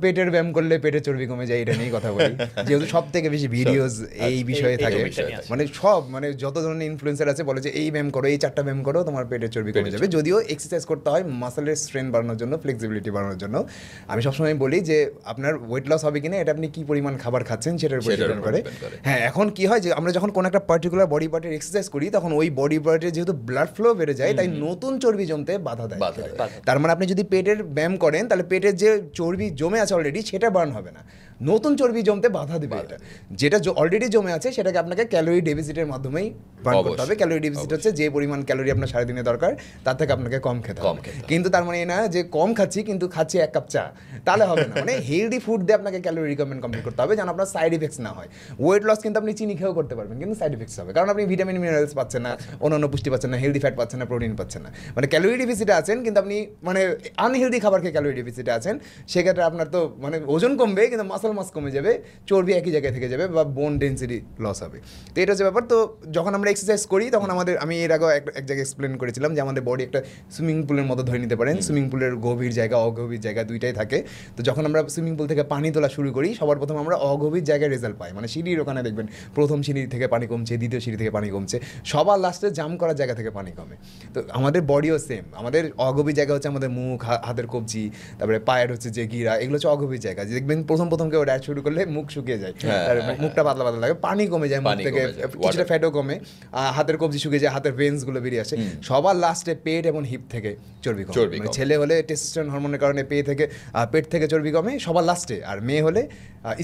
পেটের ব্যায়াম করলে পেটের চর্বি কমে যায়, এটা নিয়েই কথা বলি, যেহেতু সব থেকে বেশি ভিডিওস এই বিষয়ে থাকে। মানে সব মানে যত ধরনের ইনফ্লুয়েন্সার আছে বলে যে এই ব্যায়াম করো, এই 4টা ব্যায়াম করো, তোমার পেটের চর্বি কমে যাবে। যদিও এক্সারসাইজ করতে হয় মাসেলের স্ট্রেংথ বাড়ানোর জন্য, ফ্লেক্সিবিলিটি বাড়ানোর জন্য। আমি সবসময় বলি যে আপনার ওয়েট লস হবে কিনা এটা আপনি কি পরিমাণ খাবার খাচ্ছেন সেটার উপর ডিপেন্ড করে। হ্যাঁ, এখন কি হয় যে আমরা যখন কোনো একটা পার্টিকুলার বডি পার্টের এক্সারসাইজ করি তখন ওই বডি পার্টের যেহেতু ব্লাড ফ্লো বেড়ে যায়, তাই নতুন চর্বি জমতে বাধা দেয়। তার মানে আপনি যদি পেটের ব্যায়াম করেন তাহলে পেটের যে চর্বি জমে আছে অলরেডি সেটা বার্ন হবে না, নতুন চর্বি জমতে বাধা দেবে। এটা যেটা অলরেডি জমে আছে সেটাকে আপনাকে ক্যালোরি ডেফিসিটের মাধ্যমেই বার্ন করতে হবে। ক্যালোরি ডেফিসিট হচ্ছে যে পরিমাণ ক্যালোরি আপনার সারাদিনে দরকার তার থেকে আপনাকে কম খেতে হবে। কিন্তু তার মানে না যে কম খাচ্ছি কিন্তু খাচ্ছি 1 কাপ চা, তাহলে হবে না। মানে হেলদি ফুড দিয়ে আপনাকে ক্যালোরি রিকোয়ারমেন্ট কমপ্লিট করতে হবে যেন আপনার সাইড ইফেক্টস না হয়। ওয়েট লস কিন্তু আপনি চিনি খেয়েও করতে পারবেন, কিন্তু সাইড ইফেক্টস হবে, কারণ আপনি ভিটামিন মিনারেলস পাচ্ছেন না, অন্যান্য পুষ্টি পাচ্ছেন না, হেলদি ফ্যাট পাচ্ছেন না, প্রোটিন পাচ্ছেন না। মানে ক্যালোরি ডেফিসিটে আছেন কিন্তু আপনি মানে আনহেলদি খাবার খেয়ে ক্যালোরি ডেফিসিটে আছেন, সেক্ষেত্রে আপনার তো মানে ওজন কমবে কিন্তু মাসল মাস কমে যাবে, চর্বি একই জায়গায় থেকে যাবে বা বোন ডেন্সিটি লস হবে। তো এটা হচ্ছে ব্যাপার। তো যখন আমরা এক্সারসাইজ করি তখন আমাদের, আমি এর আগেও এক জায়গায় এক্সপ্লেন করেছিলাম যে আমাদের বডি একটা সুইমিং পুলের মতো ধরে নিতে পারেন। সুইমিং পুলের গভীর জায়গা অগভীর জায়গা দুইটাই থাকে। তো যখন আমরা সুইমিং পুল থেকে পানি তোলা শুরু করি সবার প্রথম আমরা অগভীর জায়গায় রেজাল্ট পাই, মানে সিঁড়ির ওখানে দেখবেন প্রথম সিঁড়ি থেকে পানি কমছে, দ্বিতীয় সিঁড়ি থেকে পানি কমছে, সবার লাস্টে জাম করার জায়গা থেকে পানি কমে। তো আমাদের বডিও সেম, আমাদের অগভীর জায়গা হচ্ছে আমাদের মুখ, হাতের কবজি, তারপরে পায়ের হচ্ছে যে গিরা, এগুলো হচ্ছে অগভীর জায়গা। দেখবেন প্রথম কেউ ডায়েট শুরু করলে মুখ শুকিয়ে যায়, মুখটা পাতলা পাতলা লাগে, পানি কমে যায় মুখ থেকে, কিছুটা ফ্যাটও কমে, হাতের কবজি শুকিয়ে যায়, হাতের ভেন্স গুলো বেরিয়ে আসে। সবার লাস্টে পেট এবং হিপ থেকে চর্বি কমে। মানে ছেলে হলে টেস্টোস্টেরন হরমোনের কারণে পেট থেকে চর্বি কমে সবার লাস্টে, আর মেয়ে হলে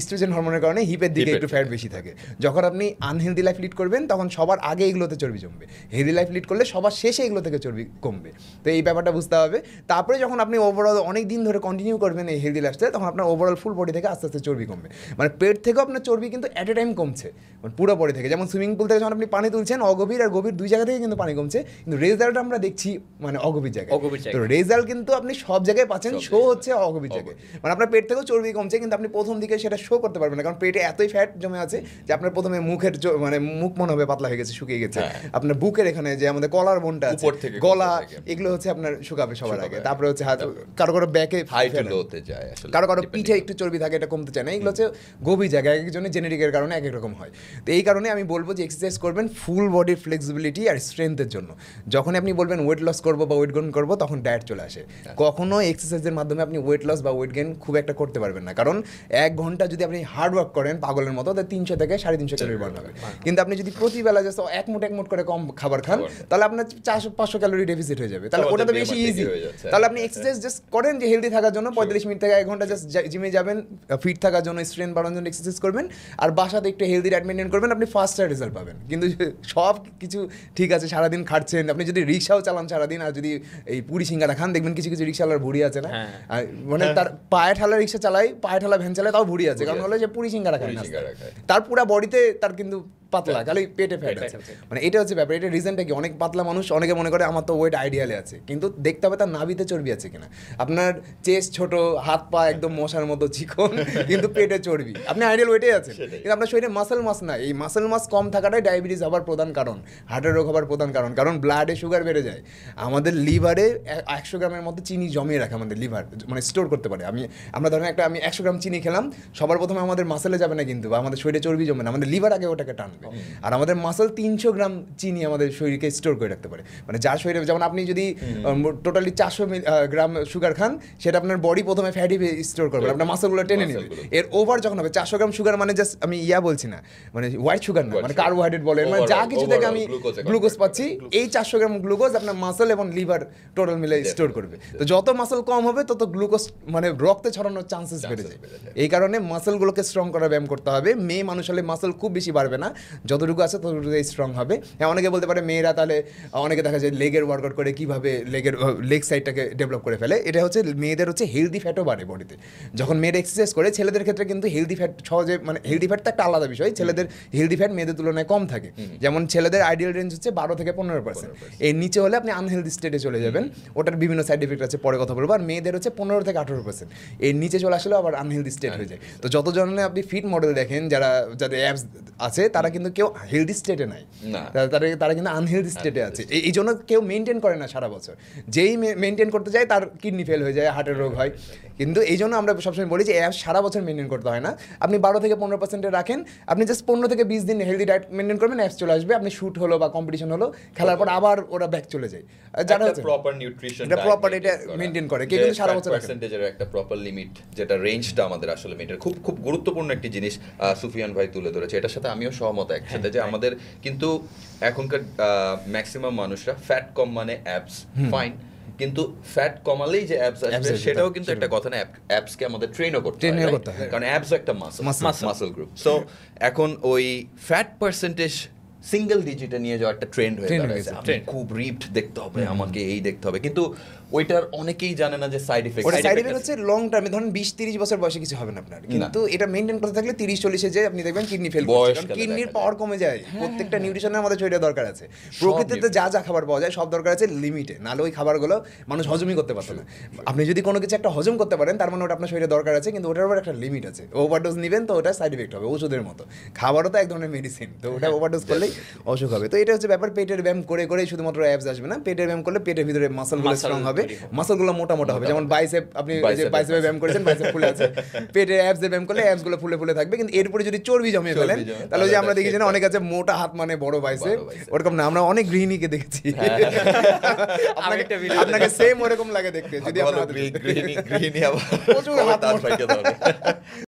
ইস্ট্রোজেন হরমোনের কারণে হিপের দিকে একটু ফ্যাট বেশি থাকে। যখন আপনি আনহেলদি লাইফ লিড করবেন তখন সবার আগে এগুলোতে চর্বি জমবে, হেলদি লাইফ লিড করলে সবার শেষে এগুলো থেকে চর্বি কমবে। তো এই ব্যাপারটা বুঝতে হবে। তারপরে যখন আপনি ওভারঅল অনেক দিন ধরে কন্টিনিউ করবেন এই হেলদি লাইফস্টাইল, তখন আপনার ওভারঅল ফুল বডি থেকে আস্তে আস্তে চর্বি কমবে। মানে পেট থেকেও আপনার চর্বি কিন্তু অ্যাট এ টাইম কমছে, মানে পুরো বডি থেকে। যেমন সুইমিং পুল থেকে যখন আপনি পানি তুলছেন অগভীর আর গভীর দুই জায়গা থেকে কিন্তু পানি কমছে, কিন্তু রেজাল্ট আমরা দেখছি মানে অগভীর জায়গায়। তো রেজাল্ট কিন্তু আপনি সব জায়গায় পাচ্ছেন, শো হচ্ছে অগভীর জায়গায়। মানে আপনার পেট থেকেও চর্বি কমছে কিন্তু আপনি প্রথম দিকে সেটা শো করতে পারবেন না, কারণ পেটে এতই ফ্যাট জমে আছে যে আপনার প্রথমে মুখের মানে মুখ মনে হবে পাতলা হয়ে গেছে, শুকিয়ে গেছে। আপনার বুকের এখানে যে আমাদের কলার বোনটা আছে, গলা, এগুলো হচ্ছে আপনার শুকাবে সবার আগে। তারপরে হচ্ছে হাত, কারো ব্যাকে হতে যায়, কারো পিঠে একটু চর্বি থাকে, এটা কমতে চায় না। এগুলো হচ্ছে গভীর জায়গায়, একজনের জেনেটিকের কারণে এক এক রকম হয়। তো এই কারণে আমি বলবো যে এক্সারসাইজ করবেন ফুল বডির ফ্লেক্সিবিলিটি আর স্ট্রেংথের জন্য। যখন আপনি বলবেন ওয়েট লস করবো বা ওয়েট গেইন করবো তখন ডায়েট চলে আসে। কখনো এক্সারসাইজের মাধ্যমে আপনি ওয়েট লস বা ওয়েট গেইন খুব একটা করতে পারবেন না, কারণ 1 ঘন্টা যদি আপনি হার্ড ওয়ার্ক করেন পাগলের মতো তাহলে 300 থেকে 350 ক্যালোরি বার্ন হবে। কিন্তু আপনি যদি প্রতিবেলা জাস্ট এক মুঠ করে কম খাবার খান তাহলে আপনার 400-500 ক্যালোরি ডেফিসিট হয়ে যাবে। তাহলে ওটা তো বেশি ইজি। তাহলে আপনি এক্সারসাইজ জাস্ট করেন যে হেলদি থাকার জন্য 45 মিনিট থেকে 1 ঘন্টা জাস্ট জিমে যাবেন, ফিট থাকার জন্য, স্ট্রেংথ বাড়ানোর জন্য এক্সারসাইজ করবেন, আর বাসাতে একটু হেলদি ডায়েট মেনটেন করবেন, আপনি ফাস্টার রেজাল্ট পাবেন। কিন্তু সব কিছু ঠিক আছে, সারাদিন খাটছেন, আপনি যদি রিক্সাও চালান সারাদিন আর যদি এই পুরি সিঙ্গারা খান, দেখবেন কিছু কিছু রিক্সাওয়ালার ভুড়ি আছে না, মানে তার পায়ে ঠালা রিক্সা চালায়, পায়ে ঠালা ভ্যান চালায়, তাও ভুড়ি আছে, কারণ হলো যে পুরি সিঙ্গারা খায় না, তার পুরা বডিতে তার কিন্তু পাতলা, খালি পেটে ফ্যাট আছে। মানে এটা হচ্ছে ব্যাপার। এটা রিজনটা কি, অনেক পাতলা মানুষ অনেকে মনে করে আমার তো ওয়েট আইডিয়ালে আছে, কিন্তু দেখতে হবে তার নাভিতে চর্বি আছে কিনা। আপনার চেস্ট ছোট, হাত পা একদম মশার মতো চিকন, কিন্তু পেটে চর্বি, আপনি আইডিয়াল ওয়েটে আছেন, কিন্তু আপনার শরীরে মাসেল মাস না। এই মাসেল মাস কম থাকাটাই ডায়াবেটিস হবার প্রধান কারণ, হার্টের রোগ হবার প্রধান কারণ। কারণ ব্লাডে সুগার বেড়ে যায়, আমাদের লিভারে 100 গ্রামের মতো চিনি জমিয়ে রাখে আমাদের লিভার, মানে স্টোর করতে পারে। আমরা ধরেন আমি 100 গ্রাম চিনি খেলাম, সবার প্রথমে আমাদের মাসেলে যাবে না কিন্তু, বা আমাদের শরীরে চর্বি জমে না, আমাদের লিভার আগে ওটাকে টানবে। আর আমাদের মাসল 300 গ্রাম চিনি আমাদের শরীরকে স্টোর করে রাখতে পারে। মানে যার শরীরে, যেমন আপনি যদি টোটালি 400 গ্রাম সুগার খান, সেটা আপনার বডি প্রথমে ফ্যাটি স্টোর করবে, আপনার মাসলগুলো টেনে নেবে। এর ওভার যখন হবে 400 গ্রাম সুগার, মানে জাস্ট আমি বলছি না, মানে হোয়াইট সুগার না, মানে কার্বোহাইড্রেট বলেন, মানে যা কিছু থেকে আমি গ্লুকোজ পাচ্ছি, এই 400 গ্রাম গ্লুকোজ আপনার মাসল এবং লিভার টোটাল মিলে স্টোর করবে। তো যত মাসল কম হবে তত গ্লুকোজ মানে রক্তে ছড়ানোর চান্সেস বেড়ে যায়। এই কারণে মাসলগুলোকে স্ট্রং করার ব্যায়াম করতে হবে। মেয়ে মানুষ হলে মাসল খুব বেশি বাড়বে না, যতটুকু আছে ততটুকু স্ট্রং হবে। হ্যাঁ, অনেকে বলতে পারে মেয়েরা তাহলে, অনেকে দেখা যায় লেগের ওয়ার্কআউট করে কীভাবে লেগ সাইডটাকে ডেভেলপ করে ফেলে। এটা হচ্ছে মেয়েদের হচ্ছে হেলদি ফ্যাটও বাড়ে বডিতে যখন মেয়েরা এক্সারসাইজ করে। ছেলেদের ক্ষেত্রে কিন্তু হেলদি ফ্যাট সহজে, মানে হেলদি ফ্যাট তো একটা আলাদা বিষয়, ছেলেদের হেলদি ফ্যাট মেয়েদের তুলনায় কম থাকে। যেমন ছেলেদের আইডিয়াল রেঞ্জ হচ্ছে 12 থেকে 15%, এর নিচে হলে আপনি আনহেলদি স্টেটে চলে যাবেন, ওটার বিভিন্ন সাইড এফেক্ট আছে, পরে কথা বলবো। আর মেয়েদের হচ্ছে 15 থেকে 18%, এর নিচে চলে আসলেও আবার আনহেলদি স্টেট হয়ে যায়। তো যত জনে আপনি ফিট মডেল দেখেন, যাদের অ্যাবস আছে, তারা কিন্তু কেউ হেলদি স্টেটে নাই, তারা কিন্তু আনহেলদি স্টেটে আছে। এই জন্য কেউ মেনটেন করে না সারা বছর, যেই মেনটেন করতে যায় তার কিডনি ফেল হয়ে যায়, হার্টের রোগ হয়। কিন্তু এই জন্য আমরা সবসময় বলি যে অ্যাপস সারা বছর মেনটেন করতে হয় না, আপনি 12 থেকে 15% রাখেন, আপনি জাস্ট 15 থেকে 20 দিন হেলদি ডায়েট মেনটেন করবেন, অ্যাপস চলে আসবে, আপনি শুট হলো বা কম্পিটিশন হলো, খেলার পর আবার ওরা ব্যাক চলে যায়। যারা হচ্ছে প্রপার নিউট্রিশন, এটা প্রপার এটা মেনটেন করে, কেউ কিন্তু সারা বছর পার্সেন্টেজের একটা প্রপার লিমিট, যেটা রেঞ্জটা আমাদের আসলে মেনটেন, খুব খুব গুরুত্বপূর্ণ একটি জিনিস সুফিয়ান ভাই তুলে ধরেছে। এটার সাথে আমিও সহমত একসাথে, যে আমাদের কিন্তু এখনকার ম্যাক্সিমাম মানুষরা ফ্যাট কম মানে অ্যাপস, ফাইন, কিন্তু ফ্যাট কমালেই যে অ্যাপস আসবে সেটাও কিন্তু একটা কথা না, অ্যাপসকে আমাদের ট্রেনও করতে হয়, কারণ অ্যাপস একটা মাসল গ্রুপ। সো এখন ওই ফ্যাট পার্সেন্টেজ সিঙ্গেল ডিজিটে নিয়ে যাওয়া একটা ট্রেন্ড হয়ে গেছে, আমি খুব রিপড দেখতে হবে, আমাকে এই দেখতে হবে, কিন্তু ওইটার অনেকেই জানে না যে সাইড ইফেক্ট হচ্ছে লং টার্মে, ধরুন 20-30 বছর বয়সে কিছু হবে না আপনার, কিন্তু এটা মেইনটেইন করতে থাকলে 30-40-এ যে আপনি দেখবেন কিডনি ফেল করছে, কারণ কিডনির পাওয়ার কমে যায়। প্রত্যেকটা নিউট্রিশনের আমাদের শরীরে দরকার আছে, প্রকৃতিতে যা যা খাবার পাওয়া যায় সব দরকার আছে লিমিটে, নাহলে ওই খাবারগুলো মানুষ হজমই করতে পারতো না। আপনি যদি কোনো কিছু একটা হজম করতে পারেন, তার মানে ওটা আপনার শরীরে দরকার আছে, কিন্তু ওটার উপর একটা লিমিট আছে। ওভারডোজ নেবেন তো ওটা সাইড ইফেক্ট হবে, ওষুধের মতো। খাবারও তো এক ধরনের মেডিসিন, তো ওটা ওভারডোজ করলেই অসুখ হবে। তো এটা হচ্ছে ব্যাপার, পেটের ব্যায়াম করে করে শুধুমাত্র অ্যাপস আসবে না, পেটের ব্যায়াম করলে পেটের ভিতরে মাসলগুলো স্ট্রং হবে, মাসলগুলো মোটা মোটা হবে। যেমন বাইসেপ, আপনি যে বাইসেপে ব্যায়াম করেছেন, বাইসেপ ফুলে আছে, পেটে অ্যাপস এ ব্যায়াম করলে অ্যাপস গুলো ফুলে ফুলে থাকবে। কিন্তু এরপরে যদি চর্বি জমিয়ে ফেলেন, তাহলে যে আমরা দেখেছি না অনেক আছে মোটা হাত মানে বড় বাইসেপ, ওরকম না, আমরা অনেক গৃহিণীকে দেখেছি, আপনাকে সেম ওরকম লাগে দেখতে, যদি আপনার গৃহিণী আবার প্রচুর হাত